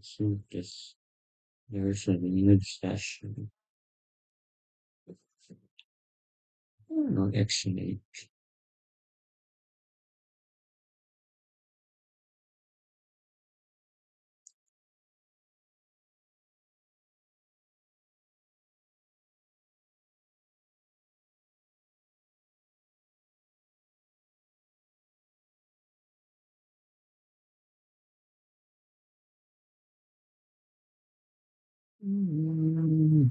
So this there's a new session. No, actually, mm,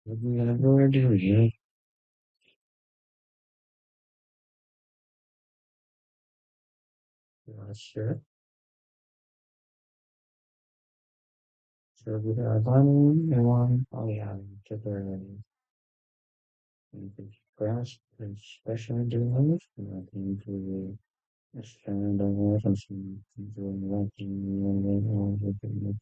never do you? Not sure. So we have one and one. Oh yeah, to the grass, especially the most. I think we stand on what I'm seeing. Doing working and then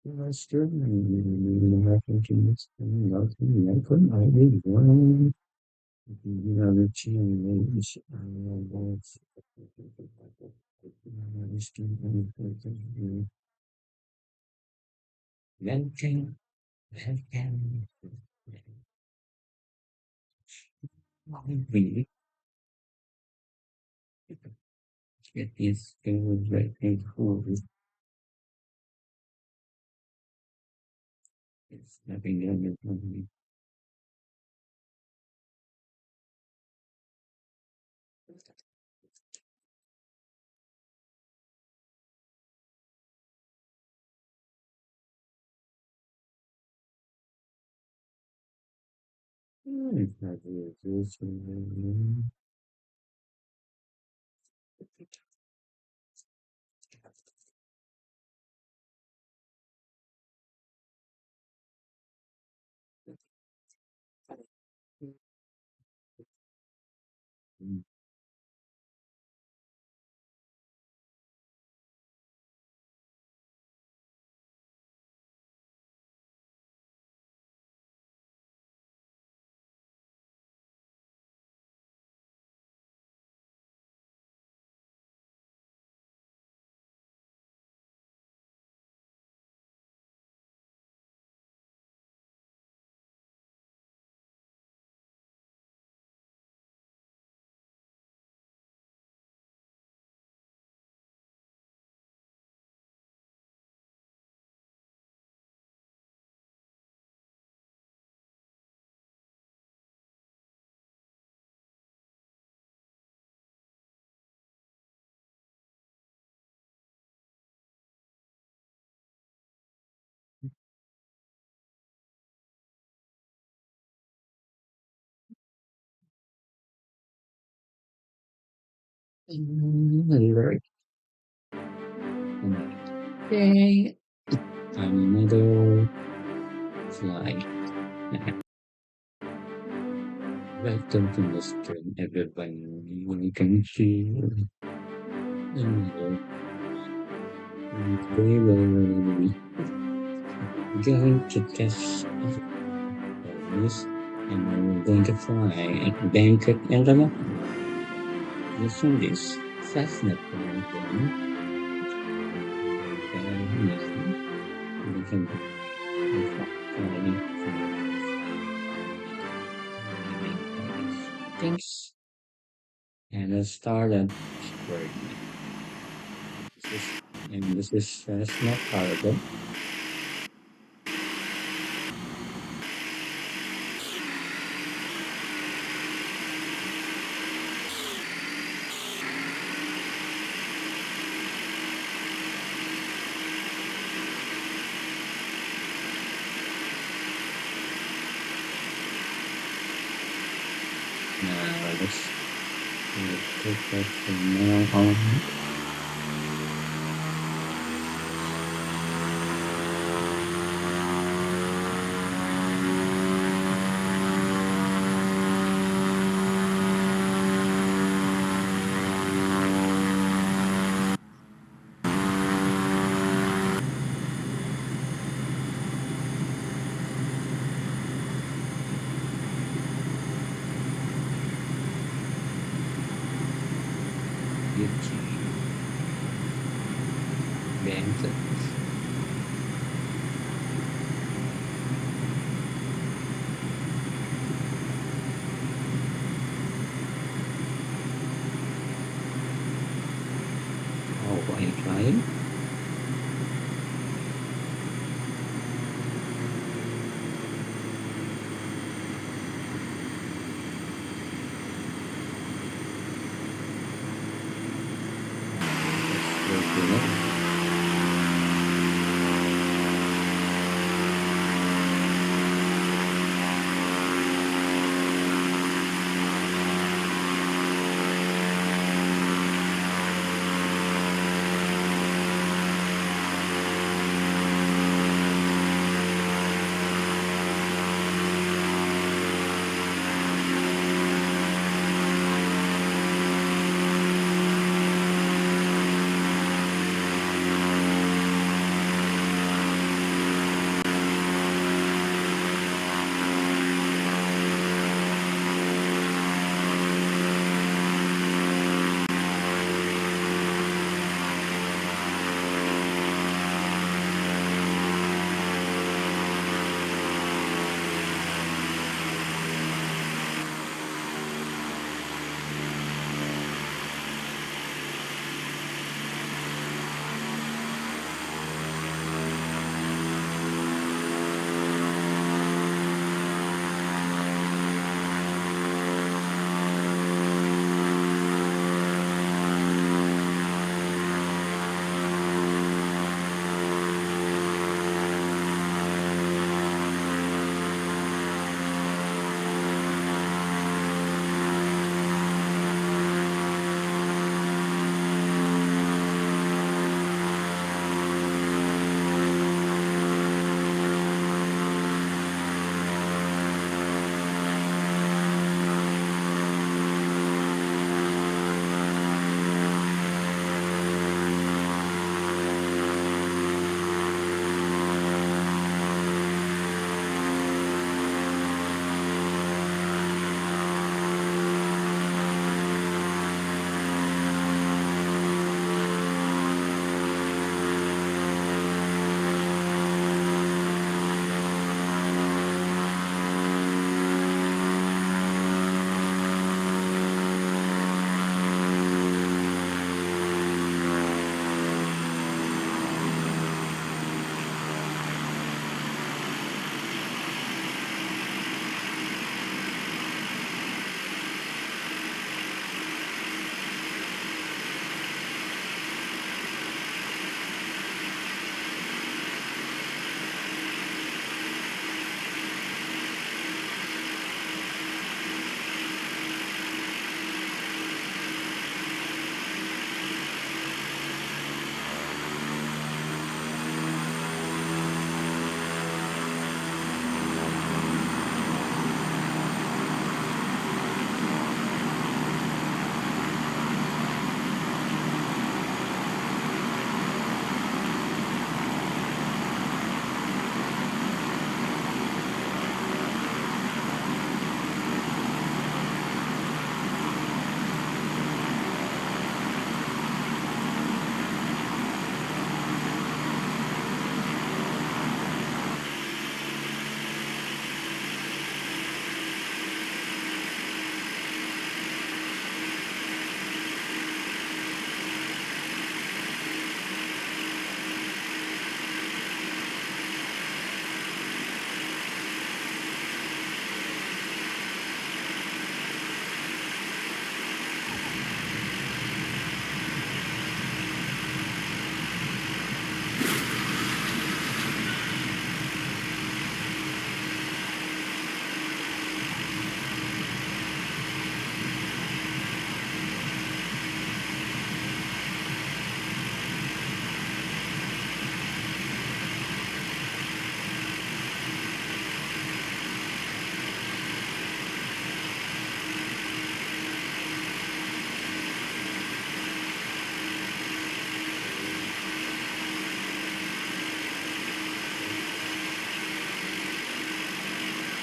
that's true. I think it's nothing. I couldn't. I did one. You know, the change. I know that's. Venting, venting, really get these things right in cool. It's nothing done. It's not really this. Lyric. Okay. Another fly. Welcome to Mr. Everyone. Welcome to another. Today we're going to test this and we're going to fly at Bangkok, Internet. Using this Cessna plane. We can fly things and it started squaring. This is this is Cessna Cargo. Now let's take that from now on. YouTube.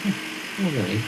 Alright.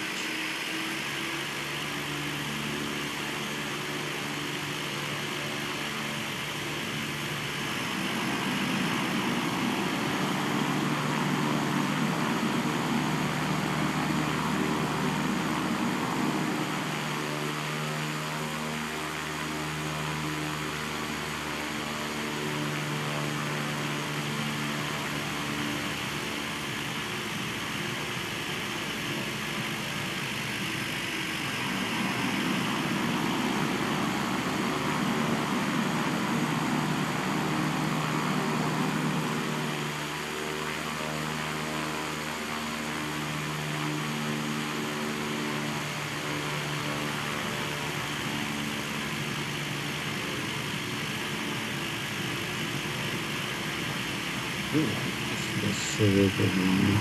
This silver balloon.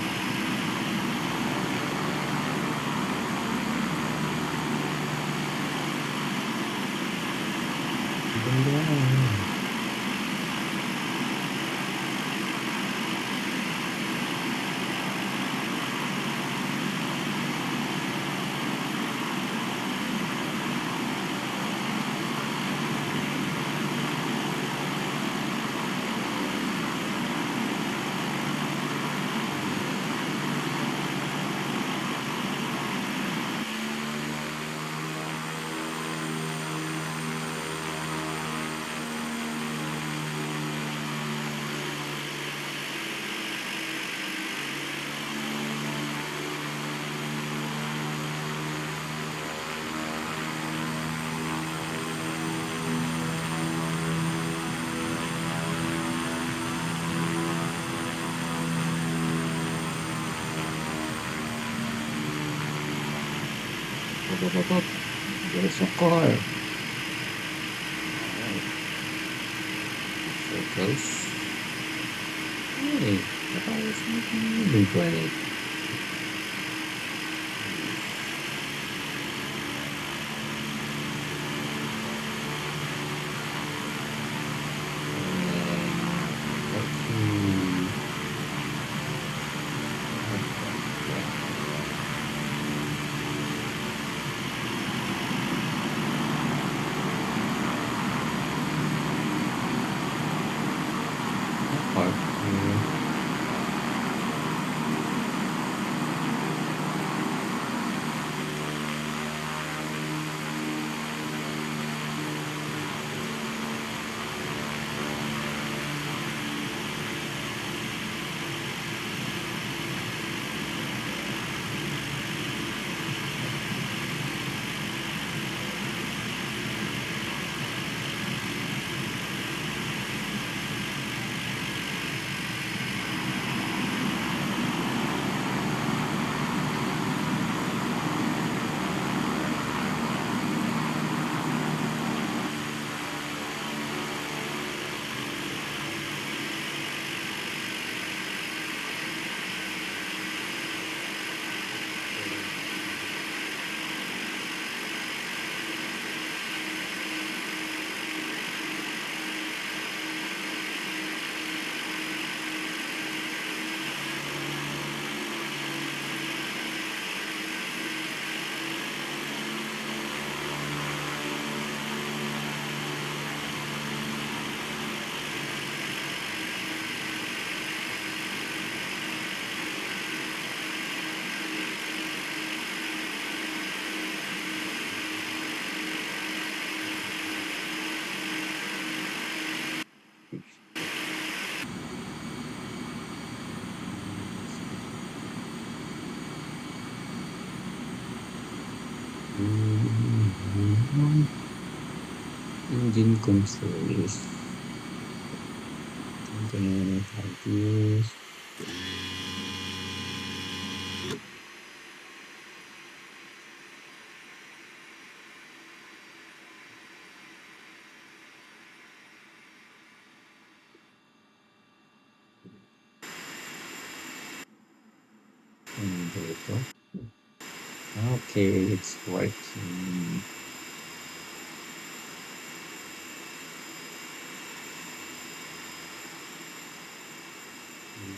There's a car. Alright. So close. Hey, the car is moving great. Engine controls. Container tires. And there we go. Okay, it's working.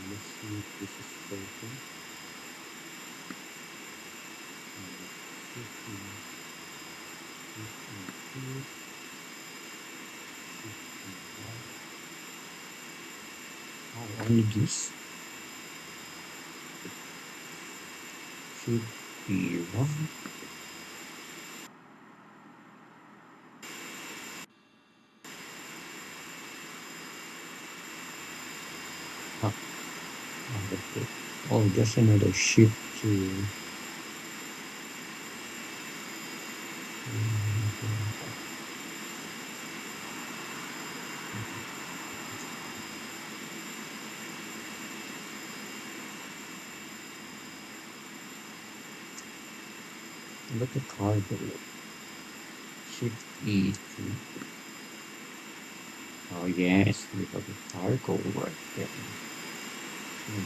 Let's see if this is working. Oh, only this 51. Ah, okay. Oh, there's another ship too. Look at cargo. Ship E3. Oh yes, we have a cargo right there.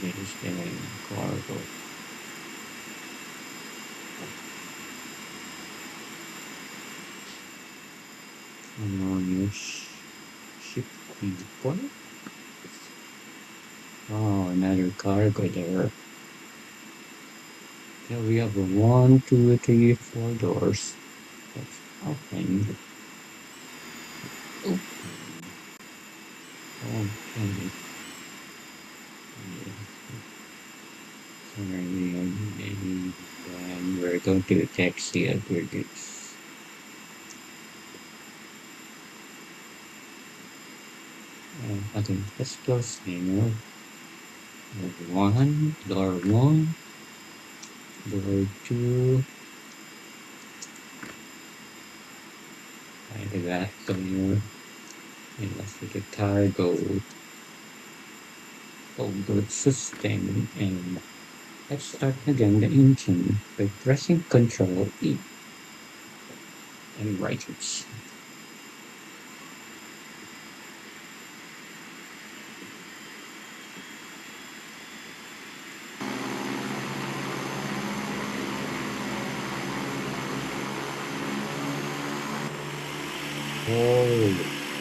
There's the cargo. Ship E4. Oh, another cargo there. Here we have a 1, 2, 3, 4 doors. Let's open. Open. Okay. And we're going to taxi over this. Okay, let's close here. Door 1, door 2. I got here. And let's see the cargo. Oh, good system. And let's start again the engine by pressing Control E and right it.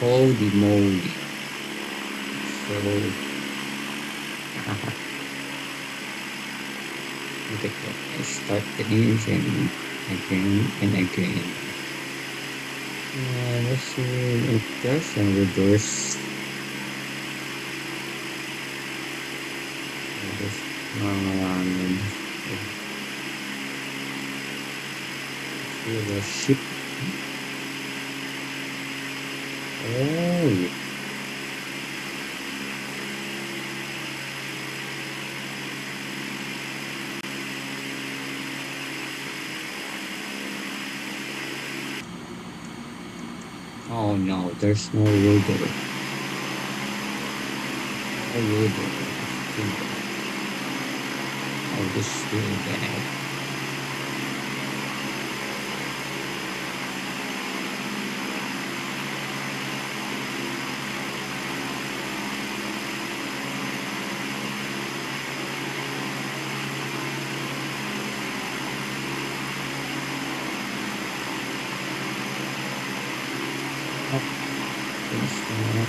Holy moly. So, okay, let's start the engine again and again. Let's see if there's a reverse. The ship. Oh, oh no, there's no rudder. No rudder. Oh, this is really bad. Oh, it's not.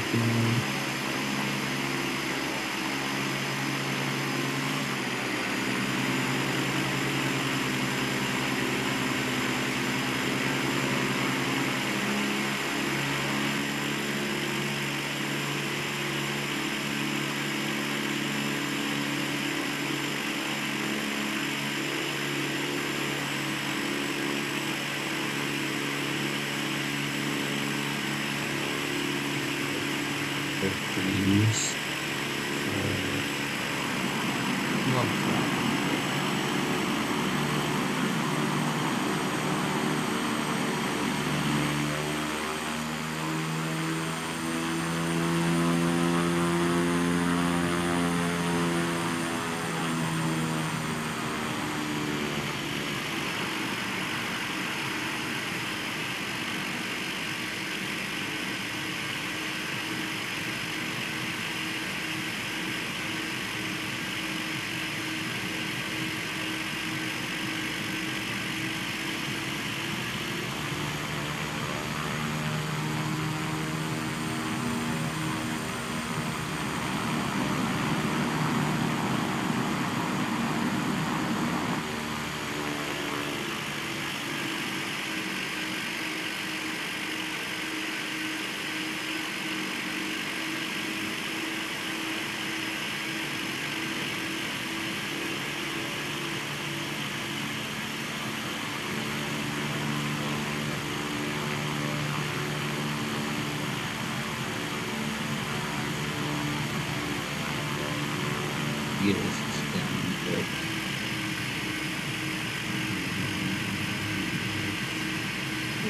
Please.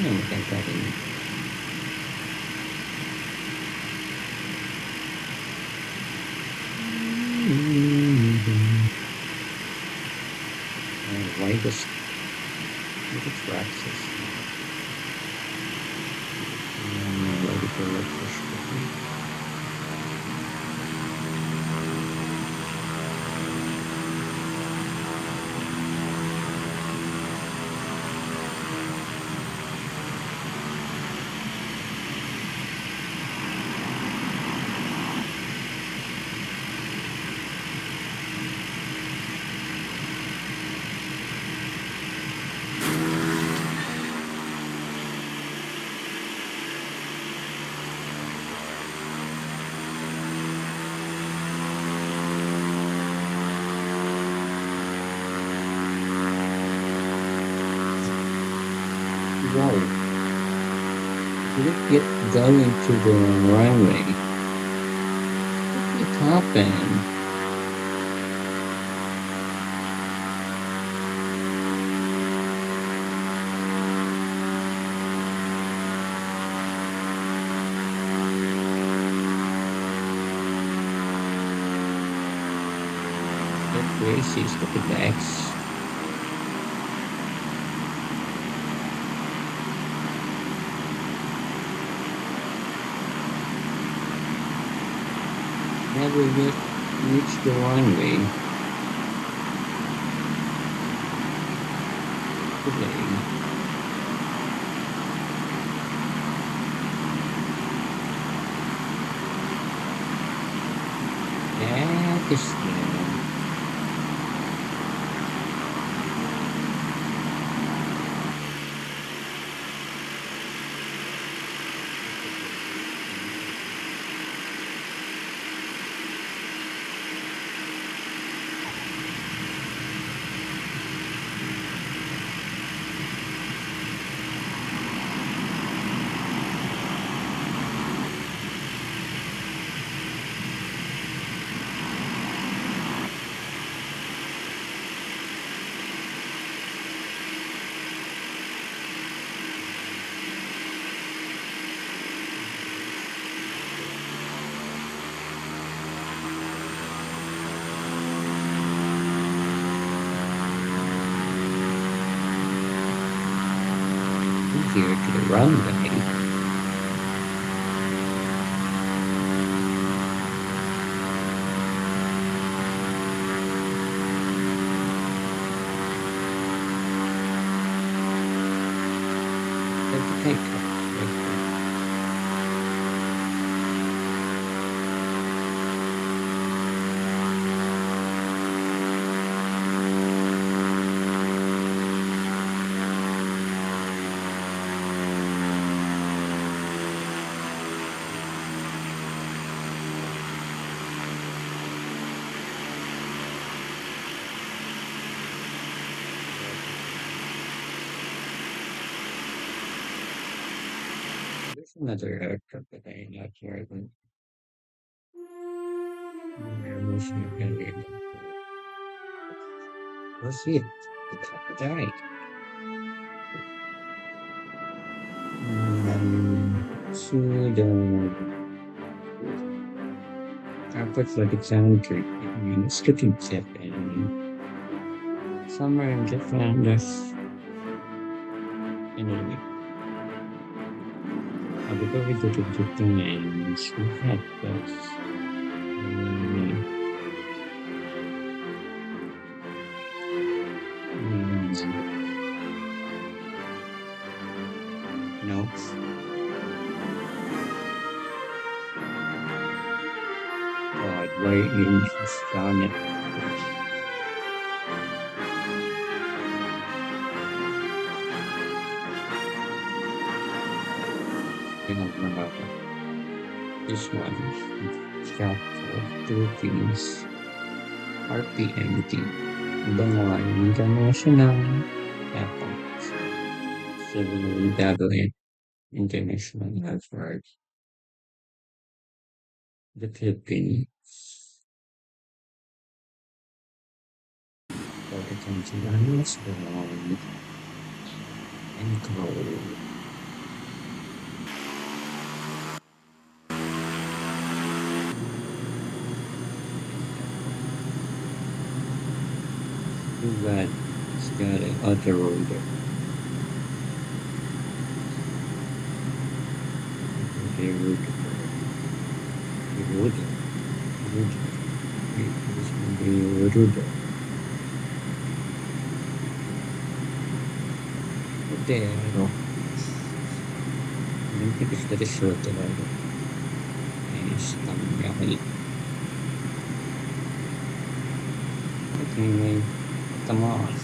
Ano maganda rin. Why does look at Praxis? Ready for refresh. Wow, did it get going to the runway? What happened? That crazy, look at the X. Never yet reached the runway today. That is the here to the runway. Let the take off. There's another aircraft that I'm not sure about. Emotional can be what's it? Right. To the airport for the country. It means looking Japan. Somewhere in Japan, there's anyway. Before we go to Japan, we had this. Um, no, God, why is found it? You know, this one, Scout for Philippines, RPMT, Bangon International Airport, Cebu Dagoet International Airport, the Philippines, for the country, Bangon and Crow. Too bad. It's got an auto roller. Okay, roller. Roller. Roller. It's gonna be roller. Pero, yung tipis na short talaga. Is también. Okay, estamos.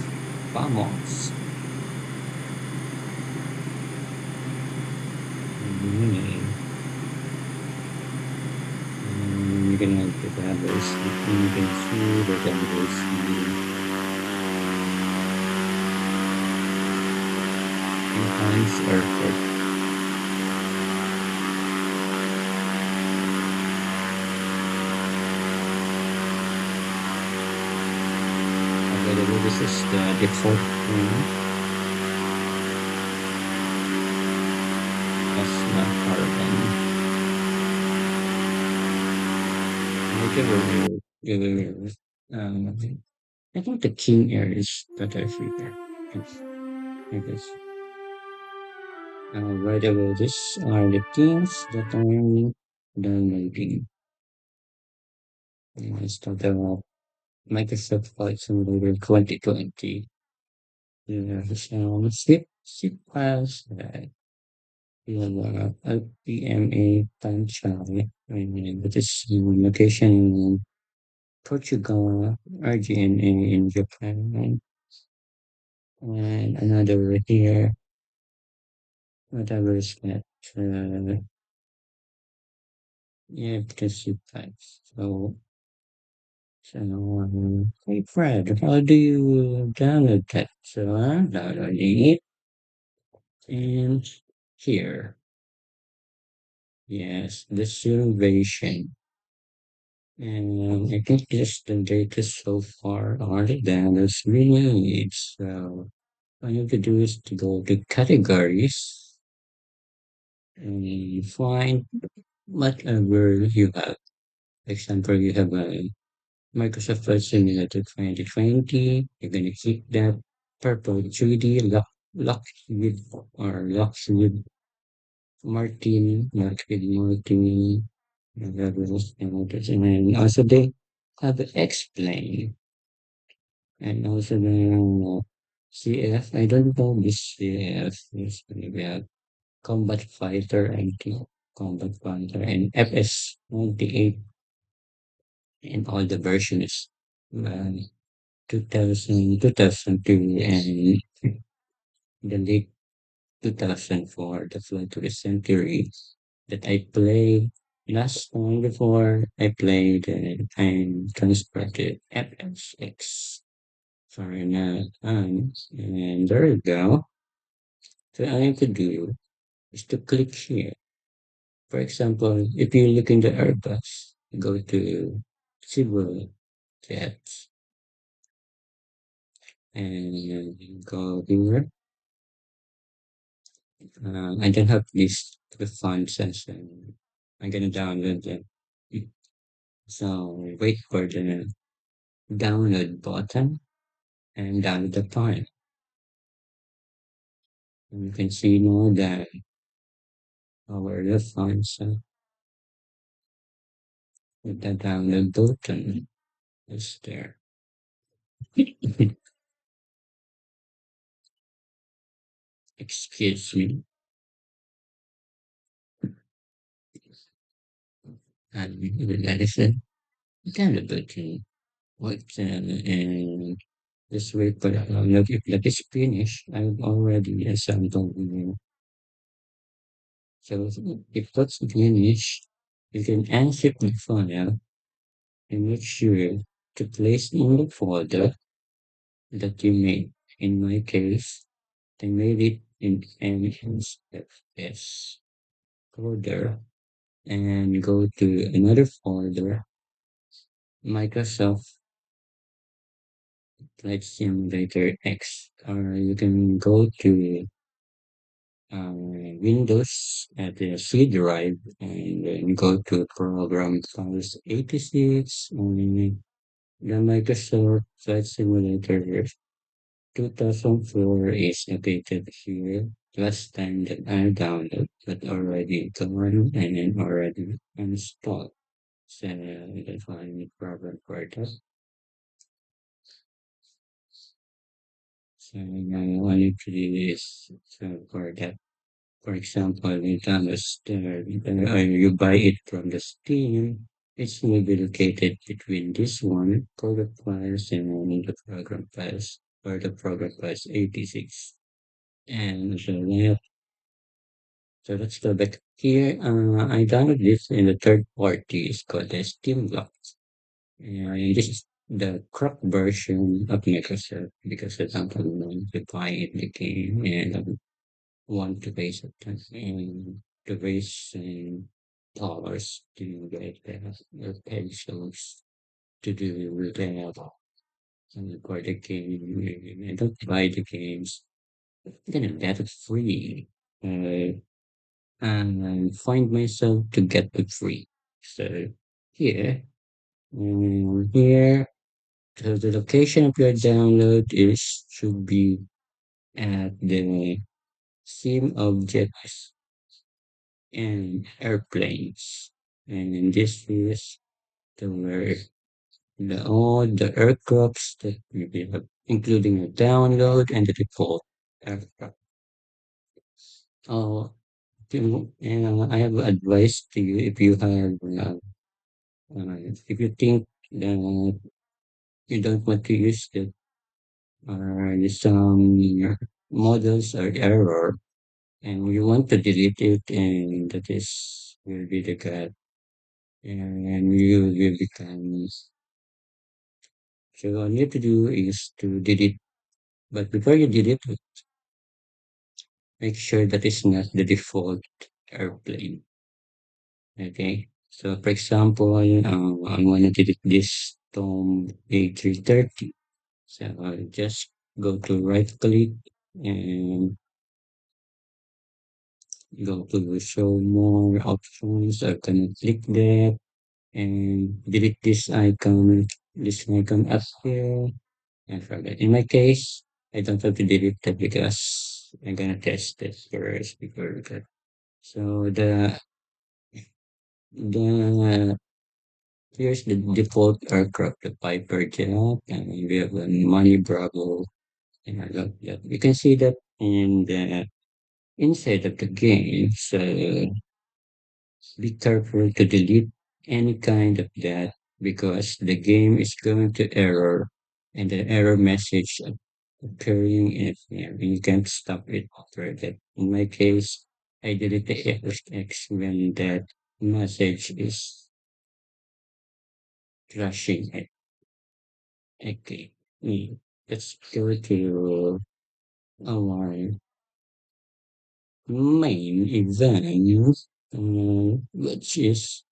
Vamos. Mm, you can like the diversity. You can see the diversity. Enhance airport. Available. This is the default one. That's not carbon. Give I think the king air is better for you. I guess. Right away, these are the things that I'm downloading. I started off Microsoft Flight Simulator 2020. Yeah, so zip files that we have LPMA time travel, and that is location in Portugal, RGNA in Japan, and another here, whatever is that. Yeah, because zip files. Hey Fred, how do you download that? So I'm downloading it, and here, yes, the simulation. And I think just the data so far are the downloads we need. So all you have to do is to go to categories and find whatever you have. For example, you have a Microsoft Flight Simulator 2020. You're gonna click that purple 3D Lockheed or Lockheed Martin, whatever else they wanted. And then also they have explain and also the CF. I don't know this CF. This maybe a combat fighter and combat fighter and FS 98 and all the versions. Uh, 2002 and the late 2004, the Flight to the Century that I played last time before I played and transported FSX for another time. And there you go. So all you have to do is to click here. For example, if you look in the Airbus, go to civil jets and go here. I don't have this the font session. I'm gonna download it. So wait for the download button and download the file. And you can see now that our the files with the download button is there. Excuse me. And that is it. Download button. What and just wait for the download. If that is finished, I've already assembled. So if that's finished, you can unzip the file and make sure to place in the folder that you made. In my case, I made it in NSFS folder and go to another folder, Microsoft Flight Simulator X, or you can go to Windows at the C drive and then go to program files 86 The Microsoft Flight Simulator 2004 is located here. Last time that I downloaded, but already gone and already installed. So that's why I need problem for that. So now all I need to do is so for that. For example, you download you buy it from the Steam. It will be located between this one, product files, and the program files, or the program files 86. And so let's go back here. I downloaded this in the third party. It's called the Steam Block. And this is the crop version of Microsoft because I don't want to buy it the game and I want to pay something and to raise dollars to get the pencils to do that and for the game. I don't buy the games. Then I get it free. Uh, and find myself to get it free. So here, here, so the location of your download is should be at the sim objects and airplanes. And this is the where the all the aircrafts that we have, including the download and the default aircraft. Oh, I have advice to you if you have if you think that you don't want to use it or some models are error and you want to delete it and that is will be the cat and you will become so all you have to do is to delete but before you delete it make sure that it's not the default airplane. Okay. So for example, I want to delete this Tom A330. So just go to right click and go to show more options. I'm gonna click that and delete this icon up here and forget. In my case, I don't have to delete that because I'm gonna test it first before that. So the here's the default aircraft, the Piper Jet, and we have a Money Bravo, and I love that. You can see that in the inside of the game. So be careful to delete any kind of that because the game is going to error and the error message appearing if you can't stop it after that. In my case, I delete the X when that message is flashing it. Okay. Let's go to our main event, which is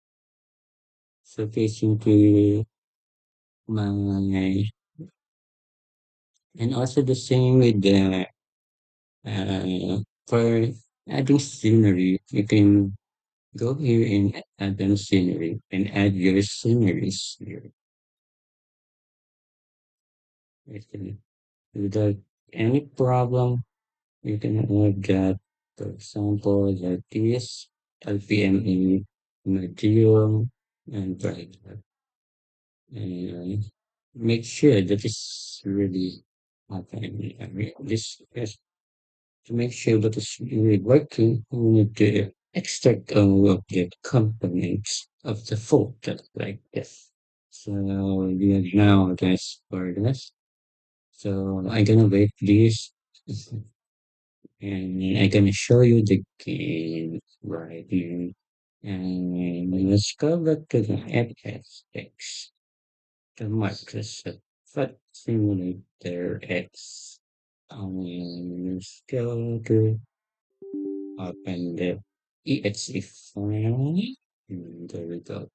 showcasing to my and also the same with the for adding scenery. You can go here and add them scenery and add your sceneries here. You can, without any problem, you can add that. For example, like this LPME material and like that. And make sure that it's really happening. I mean, this is to make sure that it's really working, we need to extract all of the components of the folder like this. So we have now this for this. So I'm gonna wait this and I'm gonna show you the game right here. And let's go back to the FSX, the Microsoft Flight Simulator X. Let's go to open the exe file. And there we go.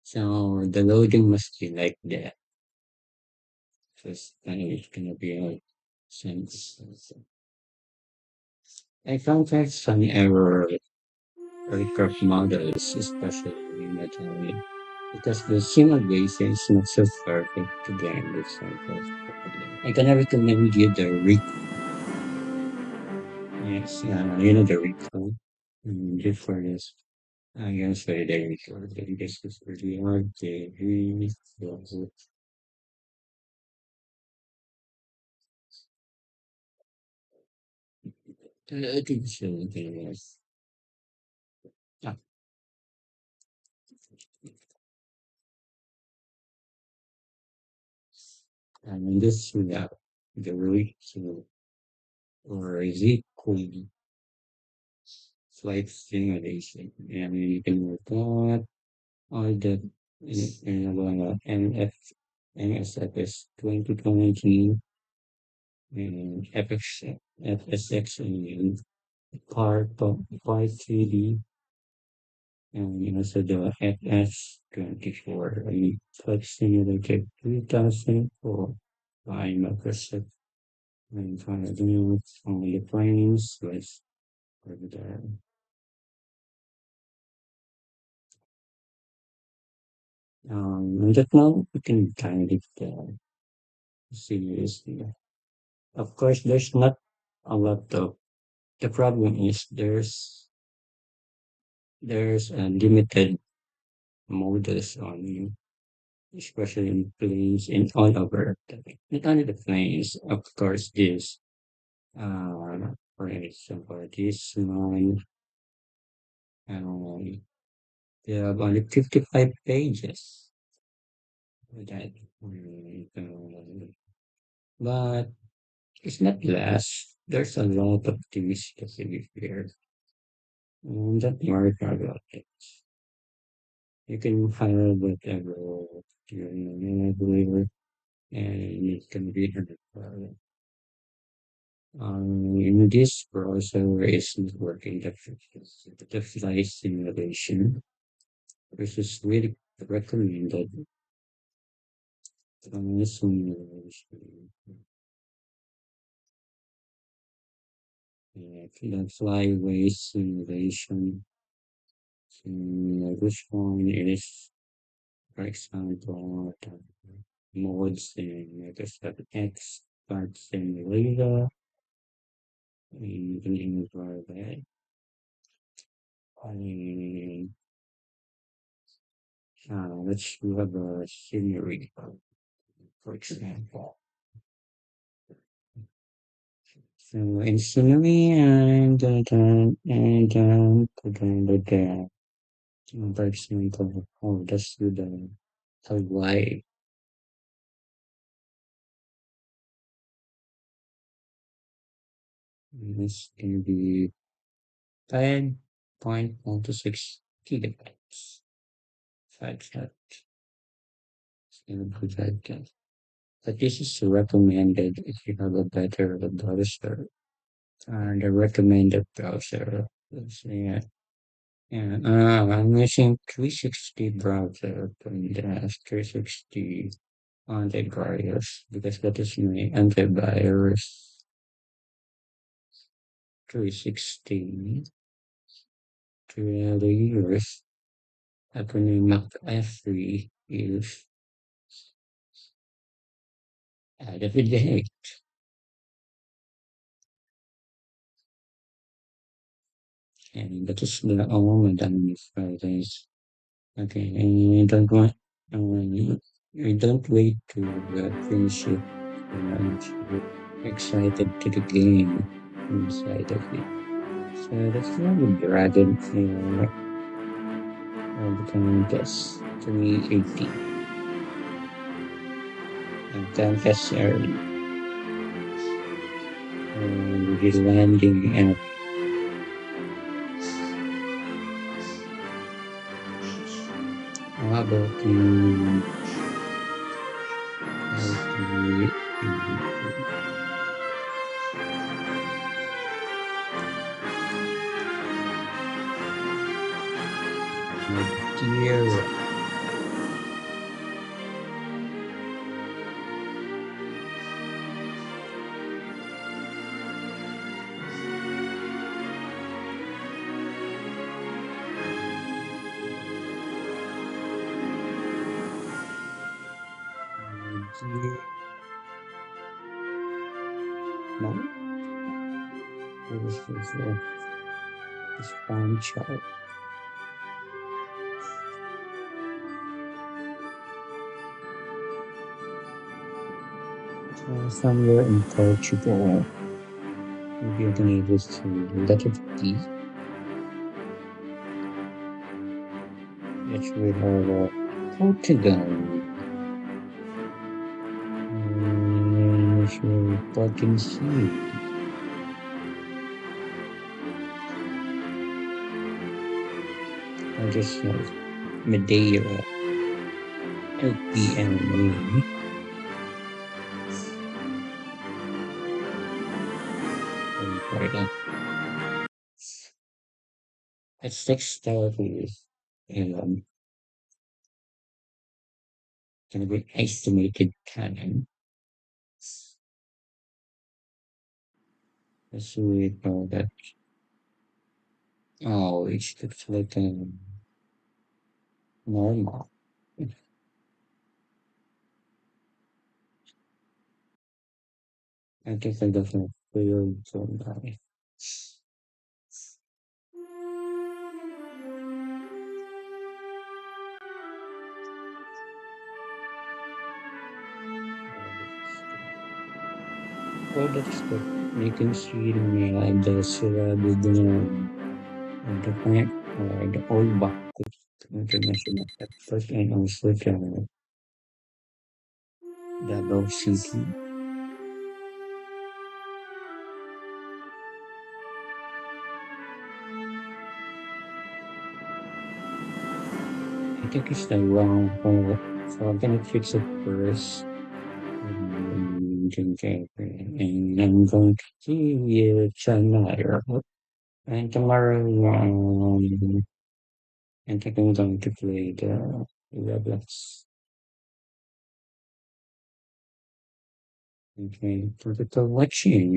So the loading must be like that. First time it's gonna be like since I found that some error aircraft models, especially in Italy. because the simulation is not so perfect to gain this sample. I can recommend you the yes, you know the recall. Just for this, I guess for the recall, this is really hard to read. I think so. Yes. Ah, and this the recall, or is it called flight simulation? And you can record all the NF, NSFS 2020 and FSX and Part 3D and also the FS24 Flight Simulator 2004 by Microsoft and finally only the planes was over there. And that now we can kind of seriously. Of course, there's not a lot of the problem is there's a limited models on especially in planes and all over. Not only the planes, of course, this for example, this one um, they have only 55 pages with that. But it's not less. There's a lot of things to be here. And that more about it. You can hire whatever you believe and it can be done. In this browser is working the flight simulation, which is really recommended. Simulation, the flyway simulation. Which one is, for example, the modes in Microsoft X, Flight Simulator, and you can that. And let's have a scenery, for example. So in scenery and for example, oh, that's the Hawaii. This can be 10.126 gigabytes. Fact that can be that. But this is recommended if you have a better browser. The recommended browser. Yeah. Yeah, I'm using 360 browser from the 360 antivirus because that is my antivirus 360 to the years. Acronym Mac F3 is added with the heck. And that is the only done for this. Okay, and I don't want, I don't wait to finish it. I'm excited to the game inside of it. So that's really Dragon the Contest 2018 and Contest early and the landing at how about the Madeira. No, this is this fun chart. Somewhere in Portugal, maybe I can able to letter D. Let's read our Portugal. Let's read Portugal C. I just have Madeira, LPMA. Important. At 6:30 a.m. Gonna be estimated time. Let's read that. Oh, it looks like a normal. I guess I definitely feel so nice. Oh, that's good. You can see me like the Sierra the plant or the old Bacchus International Airport and also the Low City. I think it's the wrong hole. So I'm gonna fix it first. And I'm going to see you tonight. And tomorrow, I think I'm going to play the Roblox. Okay, thank you for watching.